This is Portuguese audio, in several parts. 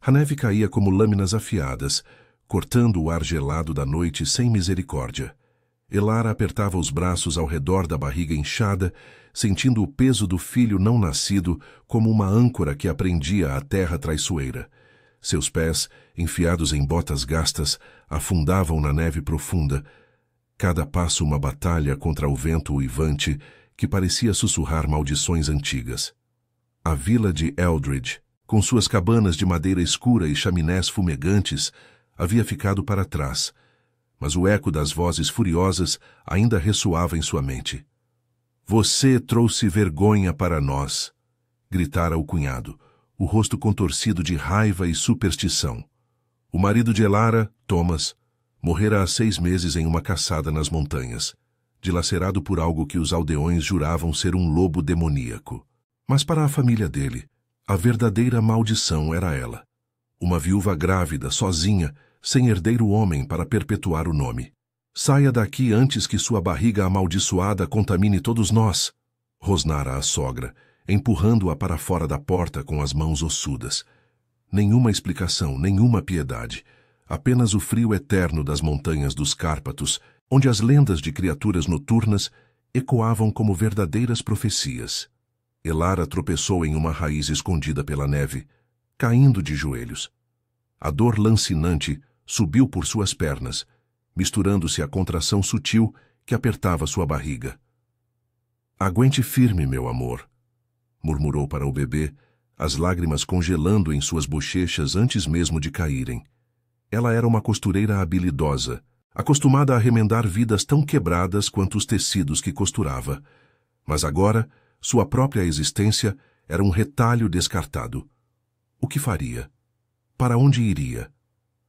A neve caía como lâminas afiadas, cortando o ar gelado da noite sem misericórdia. Elara apertava os braços ao redor da barriga inchada, sentindo o peso do filho não nascido como uma âncora que a prendia à terra traiçoeira. Seus pés, enfiados em botas gastas, afundavam na neve profunda, cada passo uma batalha contra o vento uivante que parecia sussurrar maldições antigas. A vila de Eldridge, com suas cabanas de madeira escura e chaminés fumegantes, havia ficado para trás, mas o eco das vozes furiosas ainda ressoava em sua mente. "Você trouxe vergonha para nós", gritara o cunhado, o rosto contorcido de raiva e superstição. O marido de Elara, Thomas, morrera há 6 meses em uma caçada nas montanhas, dilacerado por algo que os aldeões juravam ser um lobo demoníaco. Mas para a família dele, a verdadeira maldição era ela. Uma viúva grávida, sozinha, sem herdeiro homem para perpetuar o nome. "Saia daqui antes que sua barriga amaldiçoada contamine todos nós", rosnara a sogra, empurrando-a para fora da porta com as mãos ossudas. Nenhuma explicação, nenhuma piedade. Apenas o frio eterno das montanhas dos Cárpatos, onde as lendas de criaturas noturnas ecoavam como verdadeiras profecias. Elara tropeçou em uma raiz escondida pela neve, caindo de joelhos. A dor lancinante subiu por suas pernas, misturando-se à contração sutil que apertava sua barriga. "Aguente firme, meu amor", murmurou para o bebê, as lágrimas congelando em suas bochechas antes mesmo de caírem. Ela era uma costureira habilidosa, acostumada a remendar vidas tão quebradas quanto os tecidos que costurava. Mas agora, sua própria existência era um retalho descartado. O que faria? Para onde iria?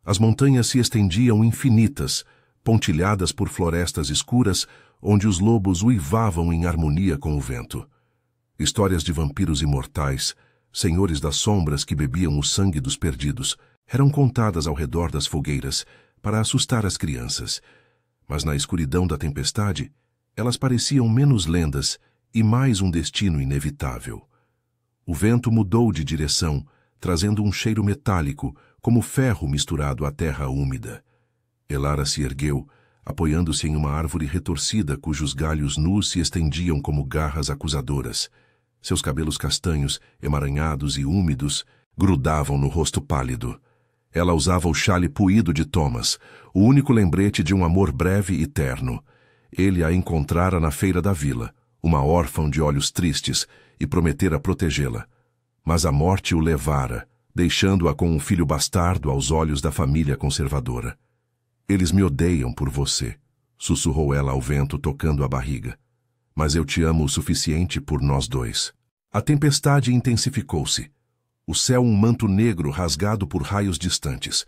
As montanhas se estendiam infinitas, pontilhadas por florestas escuras, onde os lobos uivavam em harmonia com o vento. Histórias de vampiros imortais, senhores das sombras que bebiam o sangue dos perdidos, eram contadas ao redor das fogueiras para assustar as crianças. Mas na escuridão da tempestade, elas pareciam menos lendas e mais um destino inevitável. O vento mudou de direção, trazendo um cheiro metálico, como ferro misturado à terra úmida. Elara se ergueu, apoiando-se em uma árvore retorcida cujos galhos nus se estendiam como garras acusadoras. Seus cabelos castanhos, emaranhados e úmidos, grudavam no rosto pálido. Ela usava o xale puído de Thomas, o único lembrete de um amor breve e terno. Ele a encontrara na feira da vila, uma órfã de olhos tristes, e prometera protegê-la. Mas a morte o levara, deixando-a com um filho bastardo aos olhos da família conservadora. "Eles me odeiam por você", sussurrou ela ao vento, tocando a barriga. "Mas eu te amo o suficiente por nós dois." A tempestade intensificou-se. O céu um manto negro rasgado por raios distantes.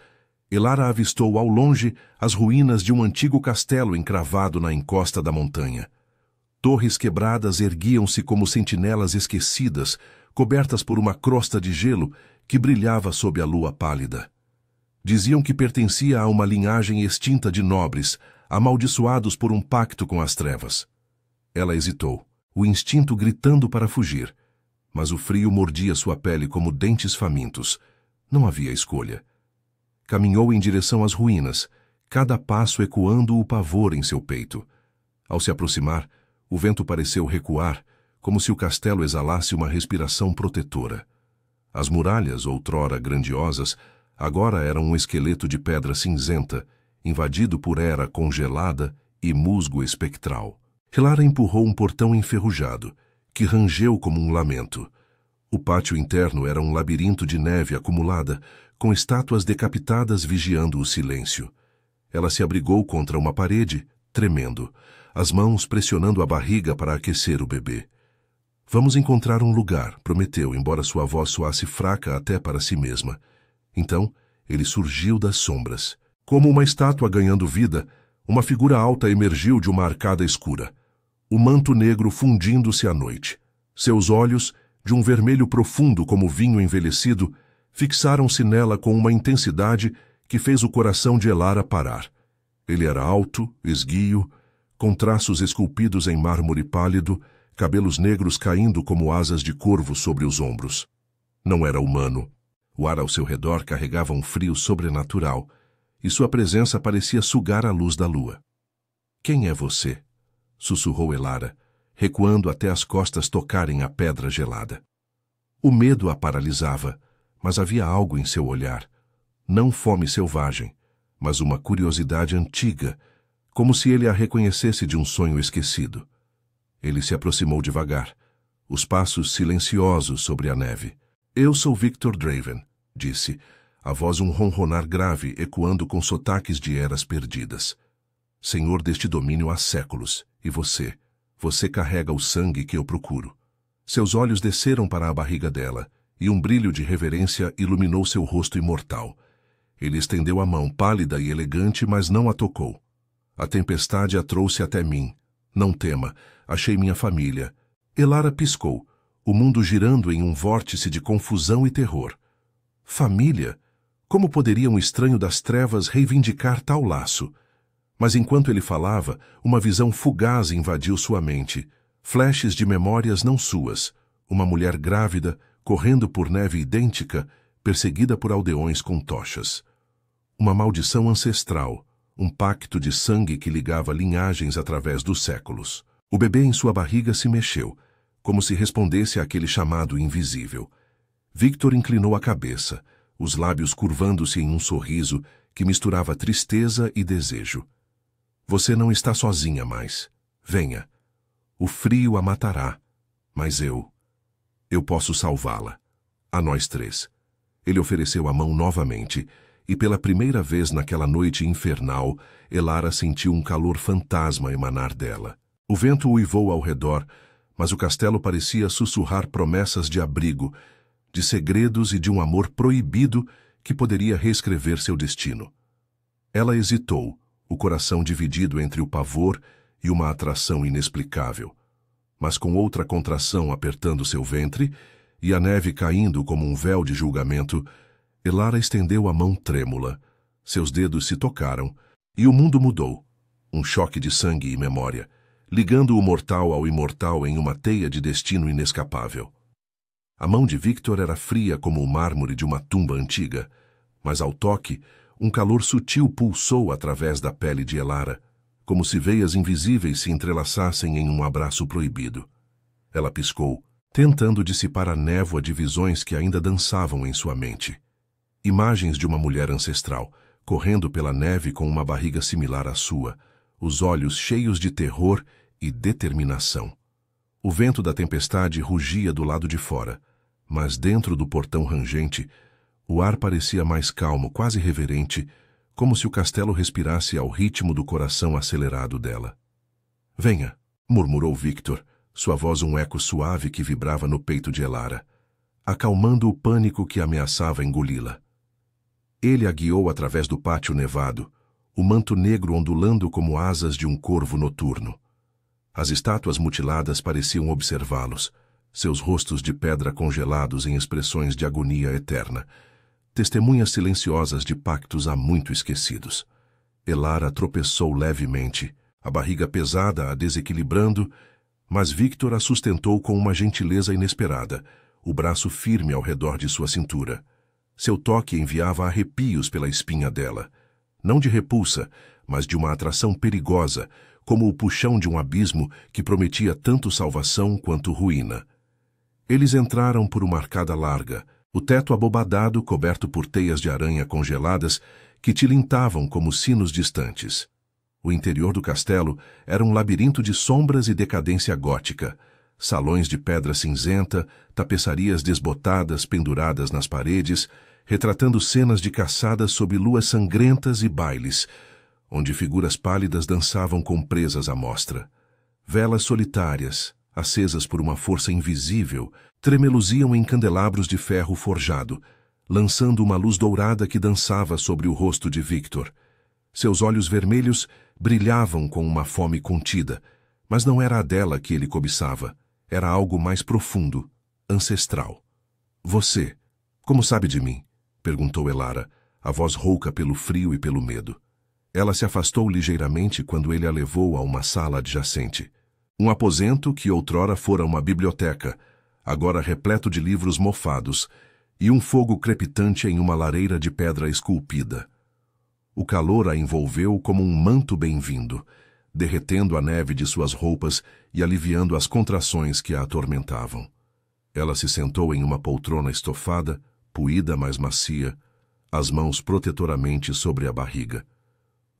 Elara avistou ao longe as ruínas de um antigo castelo encravado na encosta da montanha. Torres quebradas erguiam-se como sentinelas esquecidas, cobertas por uma crosta de gelo que brilhava sob a lua pálida. Diziam que pertencia a uma linhagem extinta de nobres, amaldiçoados por um pacto com as trevas. Ela hesitou, o instinto gritando para fugir, mas o frio mordia sua pele como dentes famintos. Não havia escolha. Caminhou em direção às ruínas, cada passo ecoando o pavor em seu peito. Ao se aproximar, o vento pareceu recuar, como se o castelo exalasse uma respiração protetora. As muralhas, outrora grandiosas, agora eram um esqueleto de pedra cinzenta, invadido por era congelada e musgo espectral. Elara empurrou um portão enferrujado, que rangeu como um lamento. O pátio interno era um labirinto de neve acumulada, com estátuas decapitadas vigiando o silêncio. Ela se abrigou contra uma parede, tremendo, as mãos pressionando a barriga para aquecer o bebê. "Vamos encontrar um lugar", prometeu, embora sua voz soasse fraca até para si mesma. Então, ele surgiu das sombras. Como uma estátua ganhando vida, uma figura alta emergiu de uma arcada escura. O manto negro fundindo-se à noite. Seus olhos, de um vermelho profundo como vinho envelhecido, fixaram-se nela com uma intensidade que fez o coração de Elara parar. Ele era alto, esguio, com traços esculpidos em mármore pálido, cabelos negros caindo como asas de corvo sobre os ombros. Não era humano. O ar ao seu redor carregava um frio sobrenatural, e sua presença parecia sugar a luz da lua. "Quem é você?" sussurrou Elara, recuando até as costas tocarem a pedra gelada. O medo a paralisava, mas havia algo em seu olhar. Não fome selvagem, mas uma curiosidade antiga, como se ele a reconhecesse de um sonho esquecido. Ele se aproximou devagar, os passos silenciosos sobre a neve. "Eu sou Victor Draven", disse, a voz um ronronar grave ecoando com sotaques de eras perdidas. "Senhor deste domínio há séculos, e você carrega o sangue que eu procuro." Seus olhos desceram para a barriga dela, e um brilho de reverência iluminou seu rosto imortal. Ele estendeu a mão pálida e elegante, mas não a tocou. "A tempestade a trouxe até mim. Não tema, achei minha família." Elara piscou, o mundo girando em um vórtice de confusão e terror. Família? Como poderia um estranho das trevas reivindicar tal laço? Mas enquanto ele falava, uma visão fugaz invadiu sua mente. Flashes de memórias não suas. Uma mulher grávida, correndo por neve idêntica, perseguida por aldeões com tochas. Uma maldição ancestral, um pacto de sangue que ligava linhagens através dos séculos. O bebê em sua barriga se mexeu, como se respondesse àquele chamado invisível. Victor inclinou a cabeça, os lábios curvando-se em um sorriso que misturava tristeza e desejo. "Você não está sozinha mais. Venha. O frio a matará, mas eu posso salvá-la. A nós três." Ele ofereceu a mão novamente, e pela primeira vez naquela noite infernal, Elara sentiu um calor fantasma emanar dela. O vento uivou ao redor, mas o castelo parecia sussurrar promessas de abrigo, de segredos e de um amor proibido que poderia reescrever seu destino. Ela hesitou, o coração dividido entre o pavor e uma atração inexplicável. Mas com outra contração apertando seu ventre e a neve caindo como um véu de julgamento, Elara estendeu a mão trêmula. Seus dedos se tocaram e o mundo mudou. Um choque de sangue e memória, ligando o mortal ao imortal em uma teia de destino inescapável. A mão de Victor era fria como o mármore de uma tumba antiga, mas ao toque, um calor sutil pulsou através da pele de Elara, como se veias invisíveis se entrelaçassem em um abraço proibido. Ela piscou, tentando dissipar a névoa de visões que ainda dançavam em sua mente. Imagens de uma mulher ancestral, correndo pela neve com uma barriga similar à sua, os olhos cheios de terror e determinação. O vento da tempestade rugia do lado de fora, mas dentro do portão rangente, o ar parecia mais calmo, quase reverente, como se o castelo respirasse ao ritmo do coração acelerado dela. "Venha", murmurou Victor, sua voz um eco suave que vibrava no peito de Elara, acalmando o pânico que ameaçava engoli-la. Ele a guiou através do pátio nevado, o manto negro ondulando como asas de um corvo noturno. As estátuas mutiladas pareciam observá-los, seus rostos de pedra congelados em expressões de agonia eterna, testemunhas silenciosas de pactos há muito esquecidos. Elara tropeçou levemente, a barriga pesada a desequilibrando, mas Victor a sustentou com uma gentileza inesperada, o braço firme ao redor de sua cintura. Seu toque enviava arrepios pela espinha dela, não de repulsa, mas de uma atração perigosa, como o puxão de um abismo que prometia tanto salvação quanto ruína. Eles entraram por uma arcada larga, o teto abobadado coberto por teias de aranha congeladas que tilintavam como sinos distantes. O interior do castelo era um labirinto de sombras e decadência gótica, salões de pedra cinzenta, tapeçarias desbotadas penduradas nas paredes, retratando cenas de caçadas sob luas sangrentas e bailes, onde figuras pálidas dançavam com presas à mostra. Velas solitárias, acesas por uma força invisível, tremeluziam em candelabros de ferro forjado, lançando uma luz dourada que dançava sobre o rosto de Victor. Seus olhos vermelhos brilhavam com uma fome contida, mas não era a dela que ele cobiçava. Era algo mais profundo, ancestral. "Você, como sabe de mim?" perguntou Elara, a voz rouca pelo frio e pelo medo. Ela se afastou ligeiramente quando ele a levou a uma sala adjacente. Um aposento que outrora fora uma biblioteca, agora repleto de livros mofados, e um fogo crepitante em uma lareira de pedra esculpida. O calor a envolveu como um manto bem-vindo, derretendo a neve de suas roupas e aliviando as contrações que a atormentavam. Ela se sentou em uma poltrona estofada, puída mas macia, as mãos protetoramente sobre a barriga.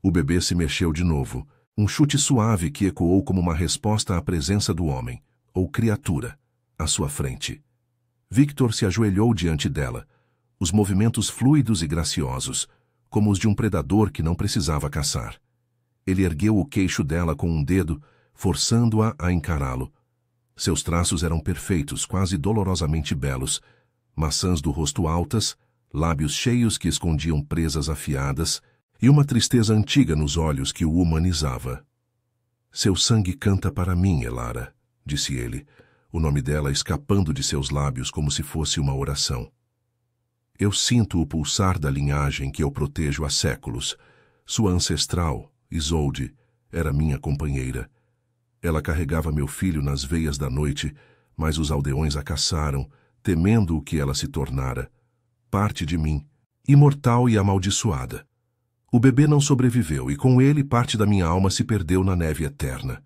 O bebê se mexeu de novo, um chute suave que ecoou como uma resposta à presença do homem, ou criatura, à sua frente. Victor se ajoelhou diante dela, os movimentos fluidos e graciosos, como os de um predador que não precisava caçar. Ele ergueu o queixo dela com um dedo, forçando-a a encará-lo. Seus traços eram perfeitos, quase dolorosamente belos, maçãs do rosto altas, lábios cheios que escondiam presas afiadas e uma tristeza antiga nos olhos que o humanizava. Seu sangue canta para mim, Elara, disse ele, o nome dela escapando de seus lábios como se fosse uma oração. Eu sinto o pulsar da linhagem que eu protejo há séculos. Sua ancestral, Isolde, era minha companheira. Ela carregava meu filho nas veias da noite, mas os aldeões a caçaram, temendo o que ela se tornara. Parte de mim, imortal e amaldiçoada. O bebê não sobreviveu e com ele parte da minha alma se perdeu na neve eterna.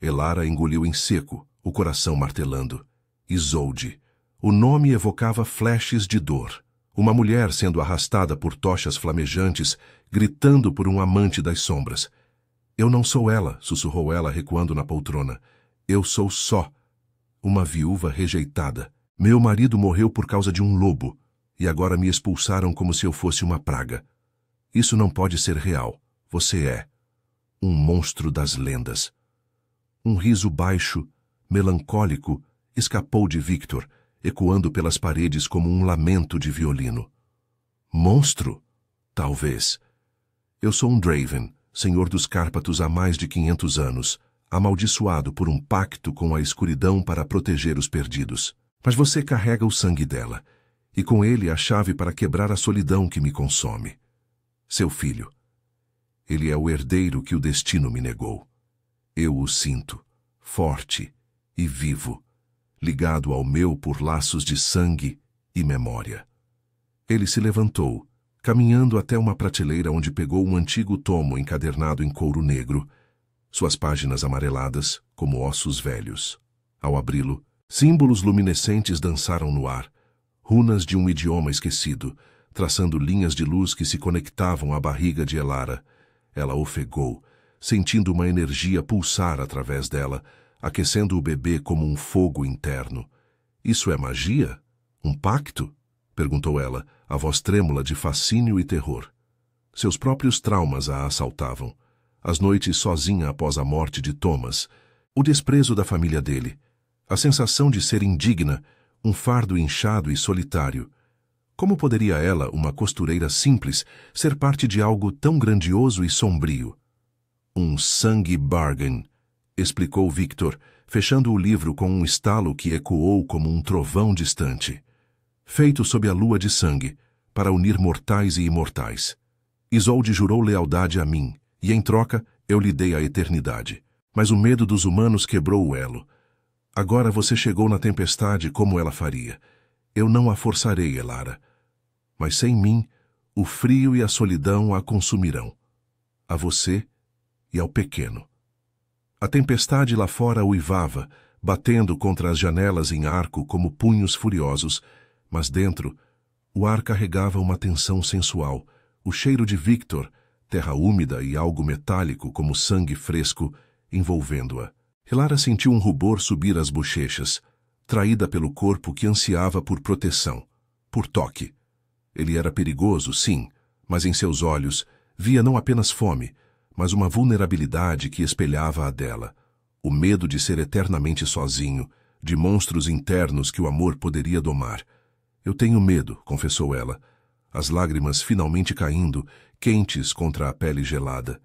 Elara engoliu em seco, o coração martelando. Isolde. O nome evocava flashes de dor. Uma mulher sendo arrastada por tochas flamejantes, gritando por um amante das sombras. Eu não sou ela, sussurrou ela recuando na poltrona. Eu sou só uma viúva rejeitada. Meu marido morreu por causa de um lobo, e agora me expulsaram como se eu fosse uma praga. Isso não pode ser real. Você é um monstro das lendas. Um riso baixo, melancólico, escapou de Victor, ecoando pelas paredes como um lamento de violino. Monstro? Talvez. Eu sou um Draven, senhor dos Cárpatos há mais de 500 anos, amaldiçoado por um pacto com a escuridão para proteger os perdidos. Mas você carrega o sangue dela, e com ele a chave para quebrar a solidão que me consome. Seu filho. Ele é o herdeiro que o destino me negou. Eu o sinto, forte e vivo, ligado ao meu por laços de sangue e memória. Ele se levantou, caminhando até uma prateleira onde pegou um antigo tomo encadernado em couro negro, suas páginas amareladas como ossos velhos. Ao abri-lo, símbolos luminescentes dançaram no ar, runas de um idioma esquecido, traçando linhas de luz que se conectavam à barriga de Elara. Ela ofegou, sentindo uma energia pulsar através dela, aquecendo o bebê como um fogo interno. Isso é magia? Um pacto? Perguntou ela, a voz trêmula de fascínio e terror. Seus próprios traumas a assaltavam. As noites sozinha após a morte de Thomas, o desprezo da família dele, a sensação de ser indigna, um fardo inchado e solitário. Como poderia ela, uma costureira simples, ser parte de algo tão grandioso e sombrio? Um sangue bargain, explicou Victor, fechando o livro com um estalo que ecoou como um trovão distante. Feito sob a lua de sangue, para unir mortais e imortais. Isolde jurou lealdade a mim, e em troca eu lhe dei a eternidade. Mas o medo dos humanos quebrou o elo. Agora você chegou na tempestade como ela faria. Eu não a forçarei, Elara. Mas sem mim, o frio e a solidão a consumirão. A você e ao pequeno. A tempestade lá fora uivava, batendo contra as janelas em arco como punhos furiosos, mas dentro, o ar carregava uma tensão sensual, o cheiro de Victor, terra úmida e algo metálico como sangue fresco, envolvendo-a. Elara sentiu um rubor subir as bochechas, traída pelo corpo que ansiava por proteção, por toque. Ele era perigoso, sim, mas em seus olhos via não apenas fome, mas uma vulnerabilidade que espelhava a dela, o medo de ser eternamente sozinho, de monstros internos que o amor poderia domar. Eu tenho medo, confessou ela, as lágrimas finalmente caindo, quentes contra a pele gelada.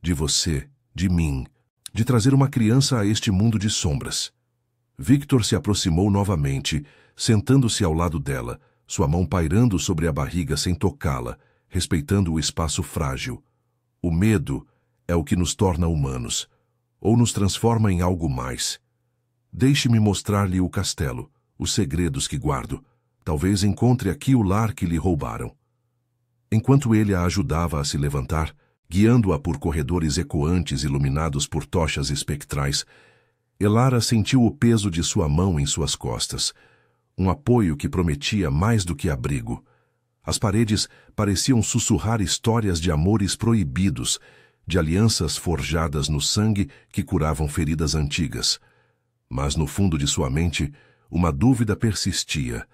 De você, de mim, de trazer uma criança a este mundo de sombras. Victor se aproximou novamente, sentando-se ao lado dela, sua mão pairando sobre a barriga sem tocá-la, respeitando o espaço frágil. O medo é o que nos torna humanos, ou nos transforma em algo mais. Deixe-me mostrar-lhe o castelo, os segredos que guardo. Talvez encontre aqui o lar que lhe roubaram. Enquanto ele a ajudava a se levantar, guiando-a por corredores ecoantes iluminados por tochas espectrais, Elara sentiu o peso de sua mão em suas costas, um apoio que prometia mais do que abrigo. As paredes pareciam sussurrar histórias de amores proibidos, de alianças forjadas no sangue que curavam feridas antigas. Mas no fundo de sua mente, uma dúvida persistia.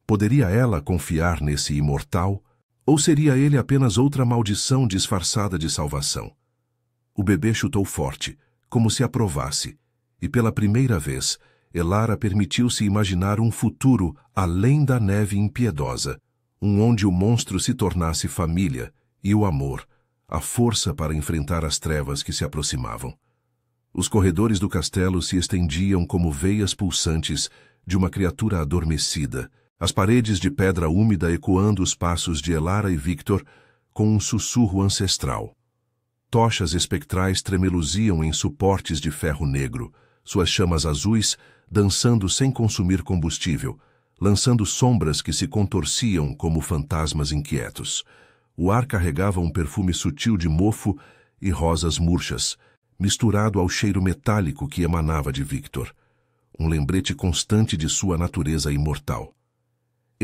Poderia ela confiar nesse imortal? Ou seria ele apenas outra maldição disfarçada de salvação? O bebê chutou forte, como se aprovasse, e pela primeira vez, Elara permitiu-se imaginar um futuro além da neve impiedosa, onde o monstro se tornasse família e o amor, a força para enfrentar as trevas que se aproximavam. Os corredores do castelo se estendiam como veias pulsantes de uma criatura adormecida, as paredes de pedra úmida ecoando os passos de Elara e Victor com um sussurro ancestral. Tochas espectrais tremeluziam em suportes de ferro negro, suas chamas azuis dançando sem consumir combustível, lançando sombras que se contorciam como fantasmas inquietos. O ar carregava um perfume sutil de mofo e rosas murchas, misturado ao cheiro metálico que emanava de Victor, um lembrete constante de sua natureza imortal.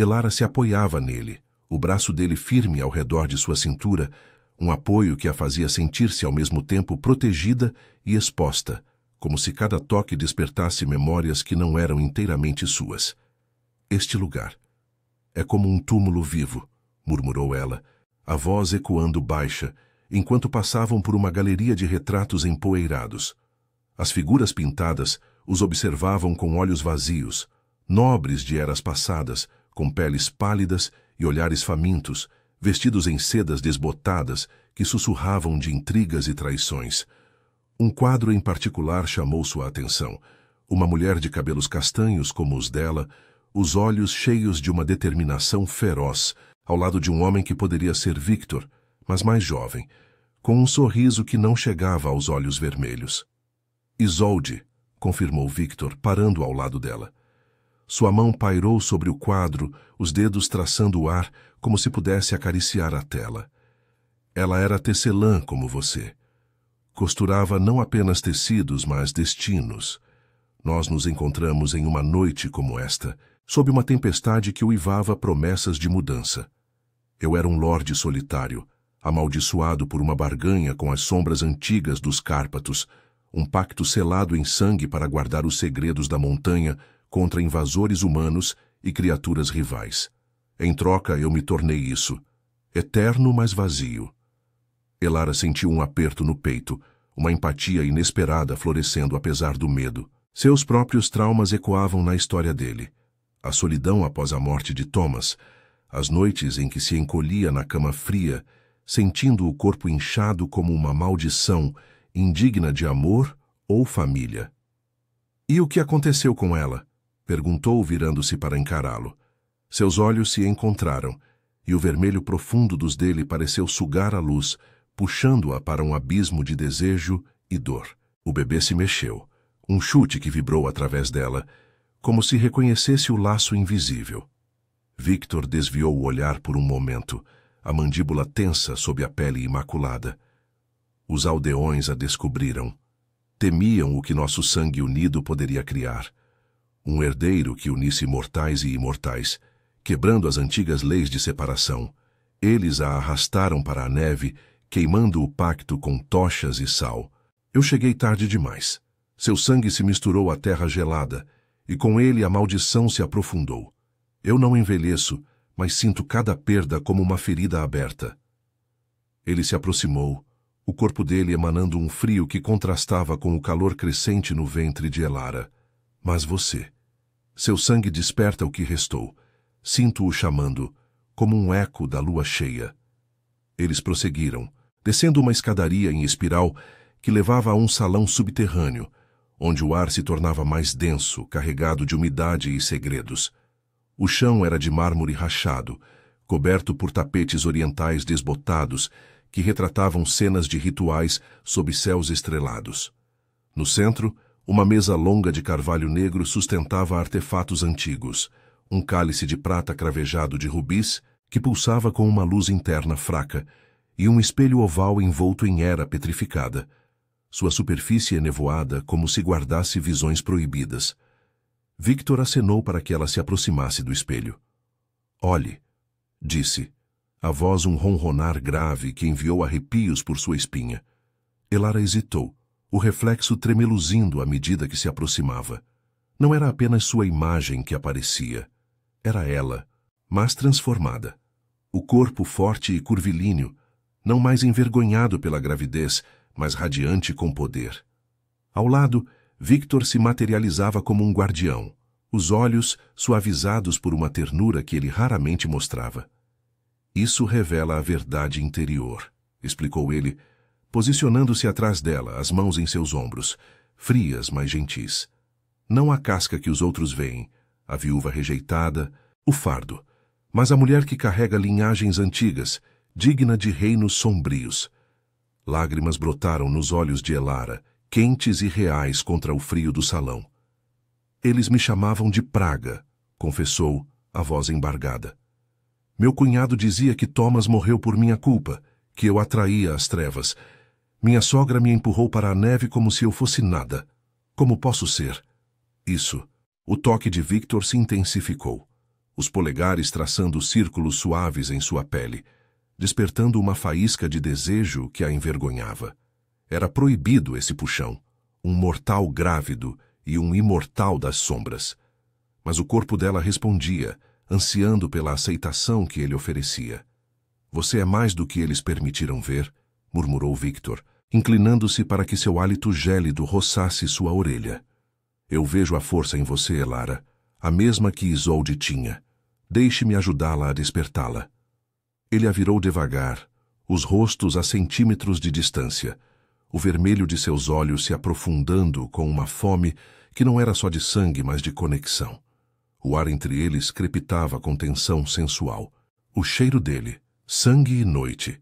Elara se apoiava nele, o braço dele firme ao redor de sua cintura, um apoio que a fazia sentir-se ao mesmo tempo protegida e exposta, como se cada toque despertasse memórias que não eram inteiramente suas. Este lugar é como um túmulo vivo, murmurou ela, a voz ecoando baixa, enquanto passavam por uma galeria de retratos empoeirados. As figuras pintadas os observavam com olhos vazios, nobres de eras passadas, com peles pálidas e olhares famintos, vestidos em sedas desbotadas que sussurravam de intrigas e traições. Um quadro em particular chamou sua atenção. Uma mulher de cabelos castanhos como os dela, os olhos cheios de uma determinação feroz, ao lado de um homem que poderia ser Victor, mas mais jovem, com um sorriso que não chegava aos olhos vermelhos. Isolde, confirmou Victor, parando ao lado dela. Sua mão pairou sobre o quadro, os dedos traçando o ar como se pudesse acariciar a tela. Ela era tecelã como você. Costurava não apenas tecidos, mas destinos. Nós nos encontramos em uma noite como esta, sob uma tempestade que uivava promessas de mudança. Eu era um lorde solitário, amaldiçoado por uma barganha com as sombras antigas dos Cárpatos, um pacto selado em sangue para guardar os segredos da montanha contra invasores humanos e criaturas rivais. Em troca, eu me tornei isso, eterno mas vazio. Elara sentiu um aperto no peito, uma empatia inesperada florescendo apesar do medo. Seus próprios traumas ecoavam na história dele. A solidão após a morte de Thomas, as noites em que se encolhia na cama fria, sentindo o corpo inchado como uma maldição, indigna de amor ou família. E o que aconteceu com ela? Perguntou, virando-se para encará-lo. Seus olhos se encontraram, e o vermelho profundo dos dele pareceu sugar a luz, puxando-a para um abismo de desejo e dor. O bebê se mexeu, um chute que vibrou através dela, como se reconhecesse o laço invisível. Victor desviou o olhar por um momento, a mandíbula tensa sob a pele imaculada. Os aldeões a descobriram. Temiam o que nosso sangue unido poderia criar. Um herdeiro que unisse mortais e imortais, quebrando as antigas leis de separação. Eles a arrastaram para a neve, queimando o pacto com tochas e sal. Eu cheguei tarde demais. Seu sangue se misturou à terra gelada, e com ele a maldição se aprofundou. Eu não envelheço, mas sinto cada perda como uma ferida aberta. Ele se aproximou, o corpo dele emanando um frio que contrastava com o calor crescente no ventre de Elara. Mas você. Seu sangue desperta o que restou. Sinto-o chamando, como um eco da lua cheia. Eles prosseguiram, descendo uma escadaria em espiral que levava a um salão subterrâneo, onde o ar se tornava mais denso, carregado de umidade e segredos. O chão era de mármore rachado, coberto por tapetes orientais desbotados que retratavam cenas de rituais sob céus estrelados. No centro, uma mesa longa de carvalho negro sustentava artefatos antigos, um cálice de prata cravejado de rubis que pulsava com uma luz interna fraca e um espelho oval envolto em era petrificada. Sua superfície enevoada como se guardasse visões proibidas. Victor acenou para que ela se aproximasse do espelho. Olhe, disse, a voz um ronronar grave que enviou arrepios por sua espinha. Elara hesitou, o reflexo tremeluzindo à medida que se aproximava. Não era apenas sua imagem que aparecia. Era ela, mas transformada. O corpo forte e curvilíneo, não mais envergonhado pela gravidez, mas radiante com poder. Ao lado, Victor se materializava como um guardião, os olhos suavizados por uma ternura que ele raramente mostrava. Isso revela a verdade interior, explicou ele, posicionando-se atrás dela, as mãos em seus ombros, frias, mas gentis. Não a casca que os outros veem, a viúva rejeitada, o fardo, mas a mulher que carrega linhagens antigas, digna de reinos sombrios. Lágrimas brotaram nos olhos de Elara, quentes e reais contra o frio do salão. Eles me chamavam de praga, confessou, a voz embargada. Meu cunhado dizia que Thomas morreu por minha culpa, que eu atraía as trevas. Minha sogra me empurrou para a neve como se eu fosse nada. Como posso ser? Isso. O toque de Victor se intensificou, os polegares traçando círculos suaves em sua pele, despertando uma faísca de desejo que a envergonhava. Era proibido esse puxão, um mortal grávido e um imortal das sombras. Mas o corpo dela respondia, ansiando pela aceitação que ele oferecia. Você é mais do que eles permitiram ver, murmurou Victor, inclinando-se para que seu hálito gélido roçasse sua orelha. Eu vejo a força em você, Elara, a mesma que Isolde tinha. Deixe-me ajudá-la a despertá-la. Ele a virou devagar, os rostos a centímetros de distância, o vermelho de seus olhos se aprofundando com uma fome que não era só de sangue, mas de conexão. O ar entre eles crepitava com tensão sensual. O cheiro dele, sangue e noite,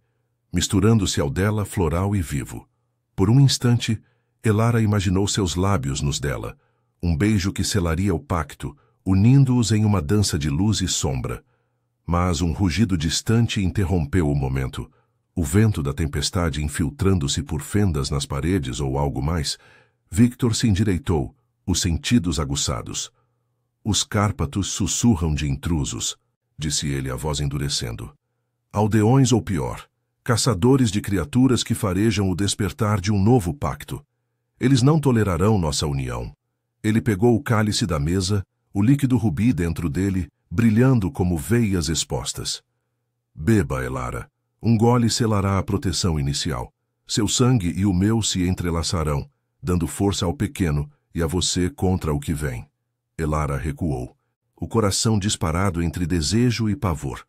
misturando-se ao dela floral e vivo. Por um instante, Elara imaginou seus lábios nos dela, um beijo que selaria o pacto, unindo-os em uma dança de luz e sombra. Mas um rugido distante interrompeu o momento. O vento da tempestade infiltrando-se por fendas nas paredes ou algo mais, Victor se endireitou, os sentidos aguçados. Os cárpatos sussurram de intrusos, disse ele, a voz endurecendo. Aldeões ou pior, caçadores de criaturas que farejam o despertar de um novo pacto. Eles não tolerarão nossa união. Ele pegou o cálice da mesa, o líquido rubi dentro dele, brilhando como veias expostas. Beba, Elara. Um gole selará a proteção inicial. Seu sangue e o meu se entrelaçarão, dando força ao pequeno e a você contra o que vem. Elara recuou, o coração disparado entre desejo e pavor.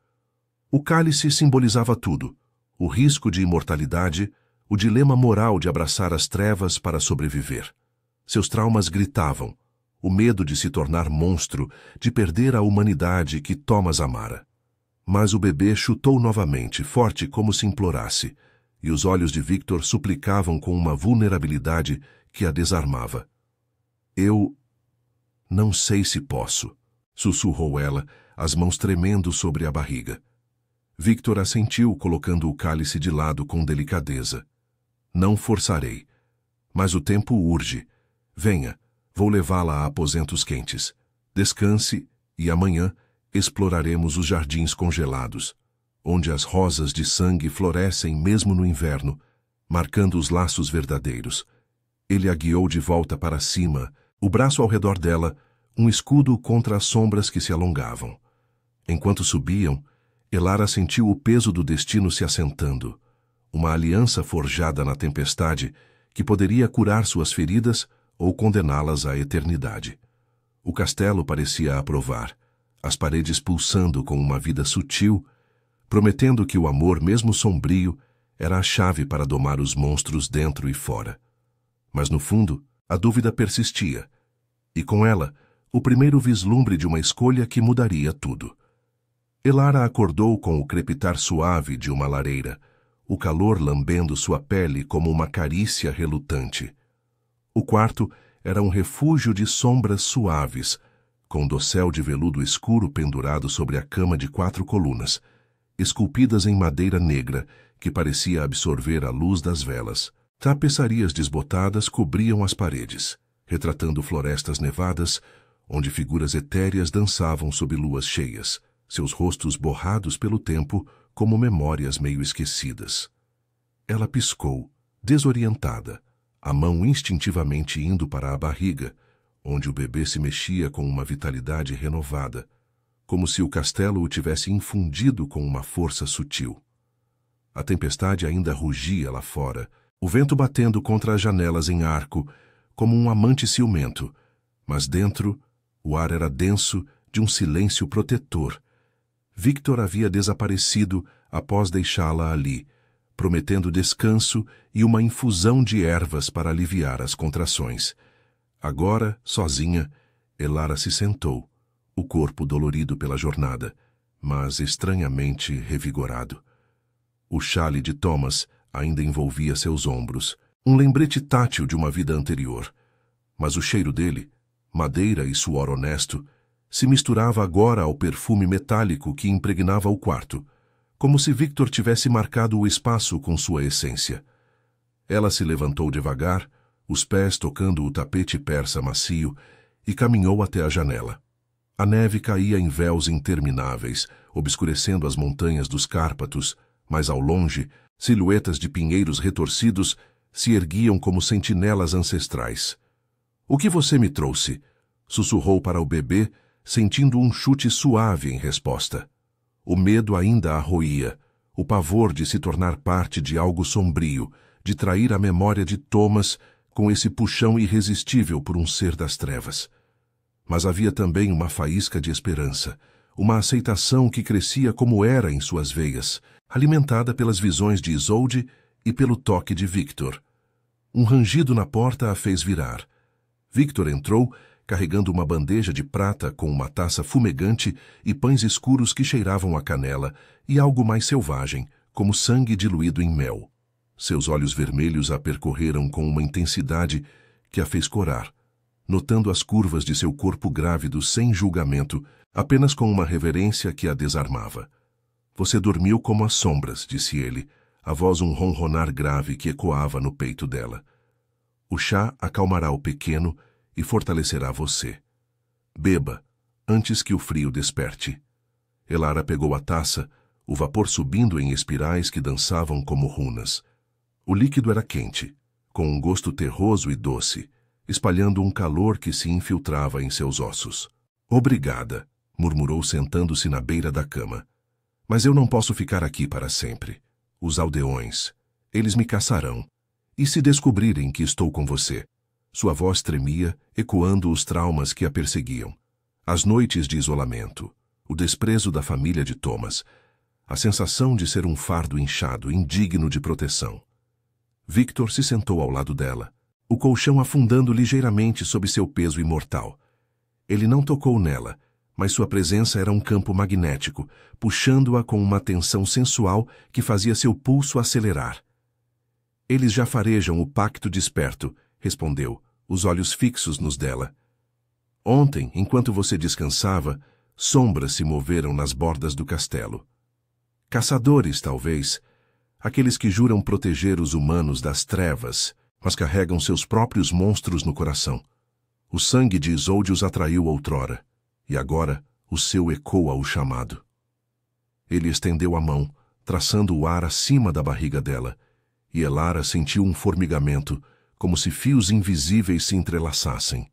O cálice simbolizava tudo, o risco de imortalidade, o dilema moral de abraçar as trevas para sobreviver. Seus traumas gritavam, o medo de se tornar monstro, de perder a humanidade que Thomas amara. Mas o bebê chutou novamente, forte como se implorasse, e os olhos de Victor suplicavam com uma vulnerabilidade que a desarmava. Eu não sei se posso, sussurrou ela, as mãos tremendo sobre a barriga. Victor assentiu, colocando o cálice de lado com delicadeza. Não forçarei. Mas o tempo urge. Venha, vou levá-la a aposentos quentes. Descanse e amanhã exploraremos os jardins congelados, onde as rosas de sangue florescem mesmo no inverno, marcando os laços verdadeiros. Ele a guiou de volta para cima, o braço ao redor dela, um escudo contra as sombras que se alongavam. Enquanto subiam, Elara sentiu o peso do destino se assentando, uma aliança forjada na tempestade que poderia curar suas feridas ou condená-las à eternidade. O castelo parecia aprovar, as paredes pulsando com uma vida sutil, prometendo que o amor, mesmo sombrio, era a chave para domar os monstros dentro e fora. Mas no fundo, a dúvida persistia, e com ela, o primeiro vislumbre de uma escolha que mudaria tudo. Elara acordou com o crepitar suave de uma lareira, o calor lambendo sua pele como uma carícia relutante. O quarto era um refúgio de sombras suaves, com um dossel de veludo escuro pendurado sobre a cama de 4 colunas, esculpidas em madeira negra que parecia absorver a luz das velas. Tapeçarias desbotadas cobriam as paredes, retratando florestas nevadas, onde figuras etéreas dançavam sob luas cheias, seus rostos borrados pelo tempo como memórias meio esquecidas. Ela piscou, desorientada, a mão instintivamente indo para a barriga, onde o bebê se mexia com uma vitalidade renovada, como se o castelo o tivesse infundido com uma força sutil. A tempestade ainda rugia lá fora, o vento batendo contra as janelas em arco, como um amante ciumento, mas dentro o ar era denso de um silêncio protetor. Victor havia desaparecido após deixá-la ali, prometendo descanso e uma infusão de ervas para aliviar as contrações. Agora, sozinha, Elara se sentou, o corpo dolorido pela jornada, mas estranhamente revigorado. O xale de Thomas ainda envolvia seus ombros, um lembrete tátil de uma vida anterior. Mas o cheiro dele, madeira e suor honesto, se misturava agora ao perfume metálico que impregnava o quarto, como se Victor tivesse marcado o espaço com sua essência. Ela se levantou devagar, os pés tocando o tapete persa macio, e caminhou até a janela. A neve caía em véus intermináveis, obscurecendo as montanhas dos Cárpatos, mas ao longe, silhuetas de pinheiros retorcidos se erguiam como sentinelas ancestrais. "O que você me trouxe?" sussurrou para o bebê, sentindo um chute suave em resposta. O medo ainda a roía, o pavor de se tornar parte de algo sombrio, de trair a memória de Thomas com esse puxão irresistível por um ser das trevas. Mas havia também uma faísca de esperança, uma aceitação que crescia como era em suas veias, alimentada pelas visões de Isolde e pelo toque de Victor. Um rangido na porta a fez virar. Victor entrou, carregando uma bandeja de prata com uma taça fumegante e pães escuros que cheiravam a canela e algo mais selvagem, como sangue diluído em mel. Seus olhos vermelhos a percorreram com uma intensidade que a fez corar, notando as curvas de seu corpo grávido sem julgamento, apenas com uma reverência que a desarmava. "Você dormiu como as sombras", disse ele, a voz um ronronar grave que ecoava no peito dela. "O chá acalmará o pequeno e fortalecerá você. Beba, antes que o frio desperte." Elara pegou a taça, o vapor subindo em espirais que dançavam como runas. O líquido era quente, com um gosto terroso e doce, espalhando um calor que se infiltrava em seus ossos. "Obrigada", murmurou sentando-se na beira da cama. "Mas eu não posso ficar aqui para sempre. Os aldeões, eles me caçarão. E se descobrirem que estou com você?" Sua voz tremia, ecoando os traumas que a perseguiam. As noites de isolamento, o desprezo da família de Thomas, a sensação de ser um fardo inchado, indigno de proteção. Victor se sentou ao lado dela, o colchão afundando ligeiramente sob seu peso imortal. Ele não tocou nela, mas sua presença era um campo magnético, puxando-a com uma tensão sensual que fazia seu pulso acelerar. "Eles já farejam o pacto desperto", respondeu, os olhos fixos nos dela. "Ontem, enquanto você descansava, sombras se moveram nas bordas do castelo. Caçadores, talvez, aqueles que juram proteger os humanos das trevas, mas carregam seus próprios monstros no coração. O sangue de Isolde os atraiu outrora, e agora o seu ecoa o chamado." Ele estendeu a mão, traçando o ar acima da barriga dela, e Elara sentiu um formigamento, como se fios invisíveis se entrelaçassem.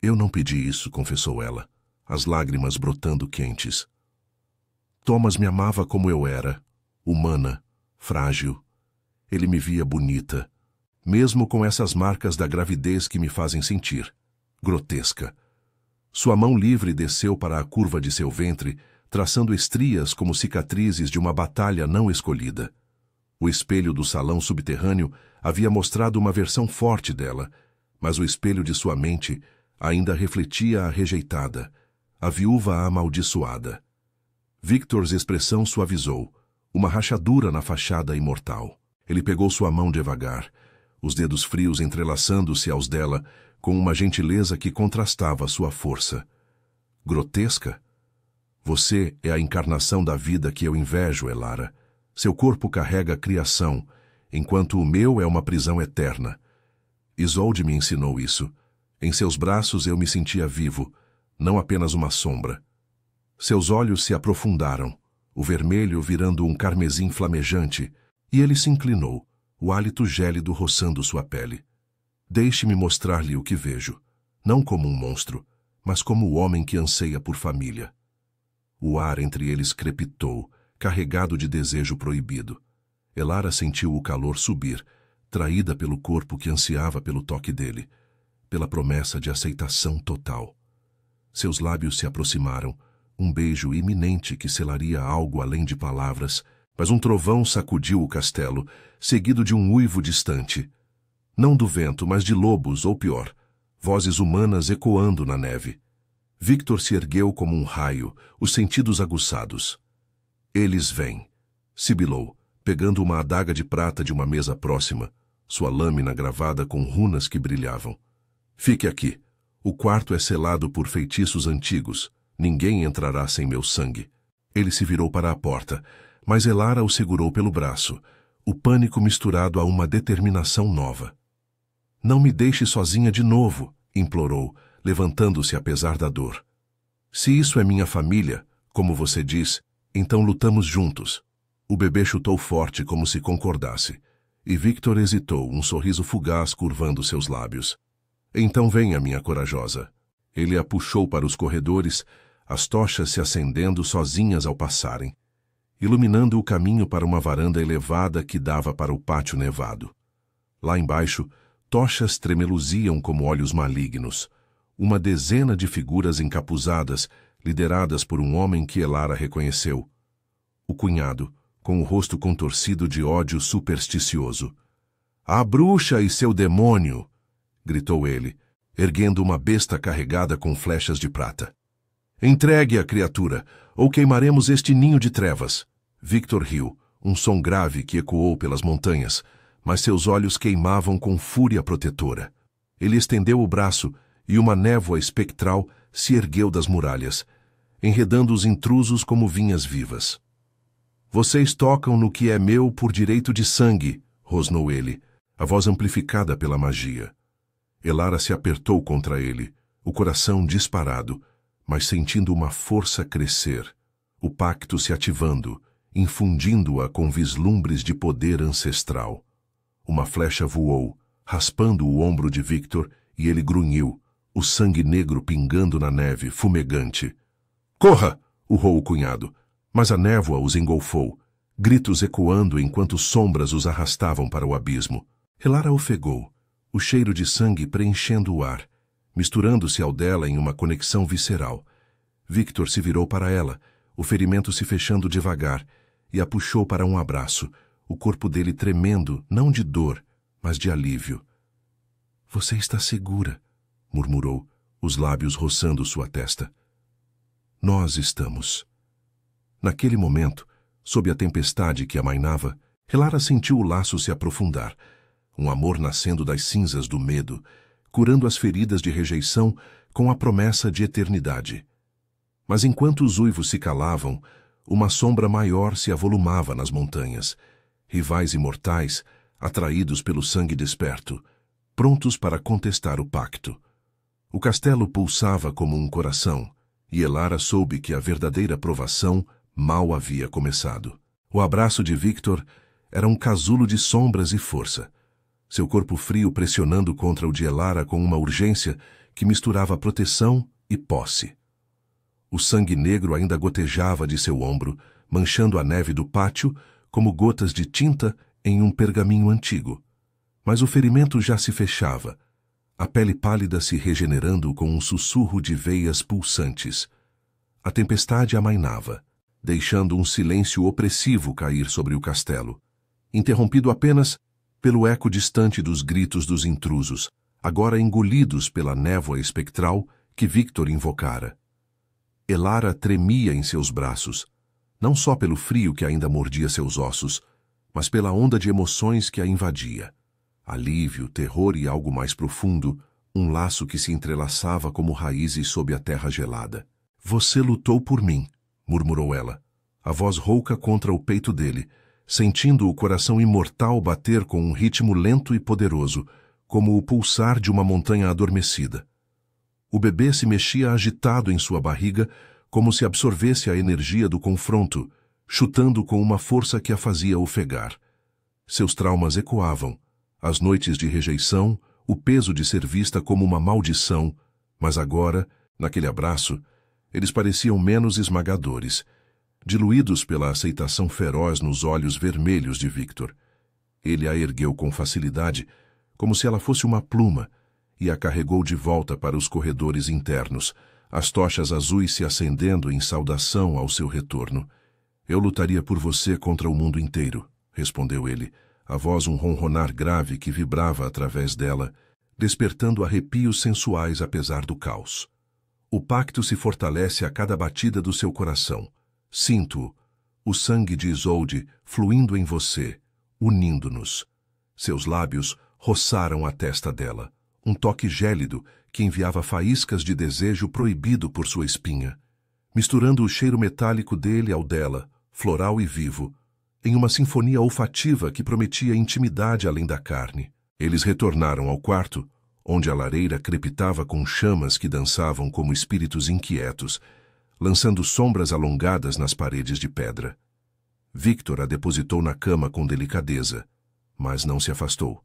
"Eu não pedi isso", confessou ela, as lágrimas brotando quentes. "Thomas me amava como eu era, humana, frágil. Ele me via bonita, mesmo com essas marcas da gravidez que me fazem sentir, grotesca." Sua mão livre desceu para a curva de seu ventre, traçando estrias como cicatrizes de uma batalha não escolhida. O espelho do salão subterrâneo havia mostrado uma versão forte dela, mas o espelho de sua mente ainda refletia a rejeitada, a viúva amaldiçoada. Victor's expressão suavizou, uma rachadura na fachada imortal. Ele pegou sua mão devagar, os dedos frios entrelaçando-se aos dela com uma gentileza que contrastava sua força. grotesca. Você é a encarnação da vida que eu invejo, Elara. Seu corpo carrega a criação, enquanto o meu é uma prisão eterna. Isolde me ensinou isso. Em seus braços eu me sentia vivo, não apenas uma sombra. Seus olhos se aprofundaram, o vermelho virando um carmesim flamejante, e ele se inclinou, o hálito gélido roçando sua pele. Deixe-me mostrar-lhe o que vejo, não como um monstro, mas como o homem que anseia por família. O ar entre eles crepitou, carregado de desejo proibido. Elara sentiu o calor subir, traída pelo corpo que ansiava pelo toque dele, pela promessa de aceitação total. Seus lábios se aproximaram, um beijo iminente que selaria algo além de palavras, mas um trovão sacudiu o castelo, seguido de um uivo distante. Não do vento, mas de lobos, ou pior, vozes humanas ecoando na neve. Victor se ergueu como um raio, os sentidos aguçados. Eles vêm, sibilou, pegando uma adaga de prata de uma mesa próxima, sua lâmina gravada com runas que brilhavam. Fique aqui. O quarto é selado por feitiços antigos. Ninguém entrará sem meu sangue. Ele se virou para a porta, mas Elara o segurou pelo braço, o pânico misturado a uma determinação nova. Não me deixe sozinha de novo, implorou, levantando-se apesar da dor. Se isso é minha família, como você diz, então lutamos juntos. O bebê chutou forte como se concordasse, e Victor hesitou, um sorriso fugaz curvando seus lábios. Então venha, minha corajosa. Ele a puxou para os corredores, as tochas se acendendo sozinhas ao passarem, iluminando o caminho para uma varanda elevada que dava para o pátio nevado. Lá embaixo, tochas tremeluziam como olhos malignos, uma dezena de figuras encapuzadas, lideradas por um homem que Elara reconheceu. O cunhado, com o rosto contorcido de ódio supersticioso. "A bruxa e seu demônio!" gritou ele, erguendo uma besta carregada com flechas de prata. "Entregue a criatura, ou queimaremos este ninho de trevas." Victor riu, um som grave que ecoou pelas montanhas, mas seus olhos queimavam com fúria protetora. Ele estendeu o braço e uma névoa espectral se ergueu das muralhas, enredando os intrusos como vinhas vivas. "Vocês tocam no que é meu por direito de sangue", rosnou ele, a voz amplificada pela magia. Elara se apertou contra ele, o coração disparado, mas sentindo uma força crescer, o pacto se ativando, infundindo-a com vislumbres de poder ancestral. Uma flecha voou, raspando o ombro de Victor, e ele grunhiu, o sangue negro pingando na neve, fumegante. "Corra!" urrou o cunhado, mas a névoa os engolfou, gritos ecoando enquanto sombras os arrastavam para o abismo. Elara ofegou, o cheiro de sangue preenchendo o ar, misturando-se ao dela em uma conexão visceral. Victor se virou para ela, o ferimento se fechando devagar, e a puxou para um abraço, o corpo dele tremendo, não de dor, mas de alívio. "Você está segura", murmurou, os lábios roçando sua testa. "Nós estamos." Naquele momento, sob a tempestade que amainava, Elara sentiu o laço se aprofundar, um amor nascendo das cinzas do medo, curando as feridas de rejeição com a promessa de eternidade. Mas enquanto os uivos se calavam, uma sombra maior se avolumava nas montanhas, rivais imortais, atraídos pelo sangue desperto, prontos para contestar o pacto. O castelo pulsava como um coração, e Elara soube que a verdadeira provação mal havia começado. O abraço de Victor era um casulo de sombras e força, seu corpo frio pressionando contra o de Elara com uma urgência que misturava proteção e posse. O sangue negro ainda gotejava de seu ombro, manchando a neve do pátio como gotas de tinta em um pergaminho antigo. Mas o ferimento já se fechava, a pele pálida se regenerando com um sussurro de veias pulsantes. A tempestade amainava, deixando um silêncio opressivo cair sobre o castelo, interrompido apenas pelo eco distante dos gritos dos intrusos, agora engolidos pela névoa espectral que Victor invocara. Elara tremia em seus braços, não só pelo frio que ainda mordia seus ossos, mas pela onda de emoções que a invadia. Alívio, terror e algo mais profundo, um laço que se entrelaçava como raízes sob a terra gelada. Você lutou por mim, murmurou ela, a voz rouca contra o peito dele, sentindo o coração imortal bater com um ritmo lento e poderoso, como o pulsar de uma montanha adormecida. O bebê se mexia agitado em sua barriga, como se absorvesse a energia do confronto, chutando com uma força que a fazia ofegar. Seus traumas ecoavam, as noites de rejeição, o peso de ser vista como uma maldição, mas agora, naquele abraço, eles pareciam menos esmagadores, diluídos pela aceitação feroz nos olhos vermelhos de Victor. Ele a ergueu com facilidade, como se ela fosse uma pluma, e a carregou de volta para os corredores internos, as tochas azuis se acendendo em saudação ao seu retorno. Eu lutaria por você contra o mundo inteiro, respondeu ele, a voz um ronronar grave que vibrava através dela, despertando arrepios sensuais apesar do caos. O pacto se fortalece a cada batida do seu coração. Sinto-o, o sangue de Isolde fluindo em você, unindo-nos. Seus lábios roçaram a testa dela, um toque gélido que enviava faíscas de desejo proibido por sua espinha, misturando o cheiro metálico dele ao dela, floral e vivo, em uma sinfonia olfativa que prometia intimidade além da carne. Eles retornaram ao quarto, onde a lareira crepitava com chamas que dançavam como espíritos inquietos, lançando sombras alongadas nas paredes de pedra. Victor a depositou na cama com delicadeza, mas não se afastou.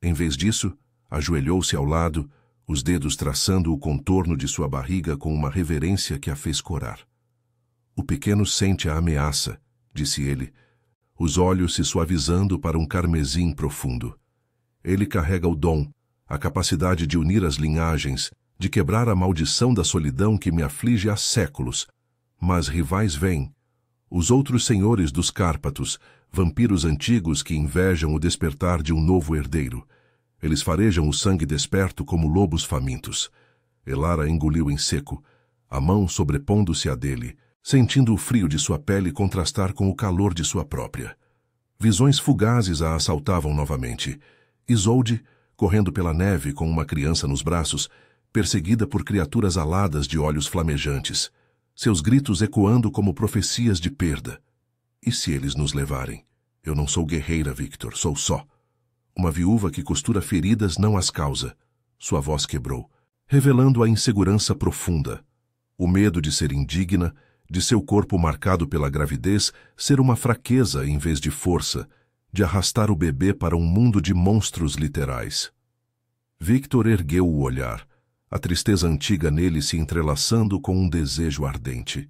Em vez disso, ajoelhou-se ao lado, os dedos traçando o contorno de sua barriga com uma reverência que a fez corar. O pequeno sente a ameaça, disse ele, os olhos se suavizando para um carmesim profundo. Ele carrega o dom, a capacidade de unir as linhagens, de quebrar a maldição da solidão que me aflige há séculos. Mas rivais vêm, os outros senhores dos Cárpatos, vampiros antigos que invejam o despertar de um novo herdeiro. Eles farejam o sangue desperto como lobos famintos. Elara engoliu em seco, a mão sobrepondo-se à dele, sentindo o frio de sua pele contrastar com o calor de sua própria. Visões fugazes a assaltavam novamente. Isolde, correndo pela neve com uma criança nos braços, perseguida por criaturas aladas de olhos flamejantes, seus gritos ecoando como profecias de perda. E se eles nos levarem? Eu não sou guerreira, Victor, sou só. Uma viúva que costura feridas não as causa. Sua voz quebrou, revelando a insegurança profunda. O medo de ser indigna, de seu corpo marcado pela gravidez ser uma fraqueza em vez de força, de arrastar o bebê para um mundo de monstros literais. Victor ergueu o olhar, a tristeza antiga nele se entrelaçando com um desejo ardente.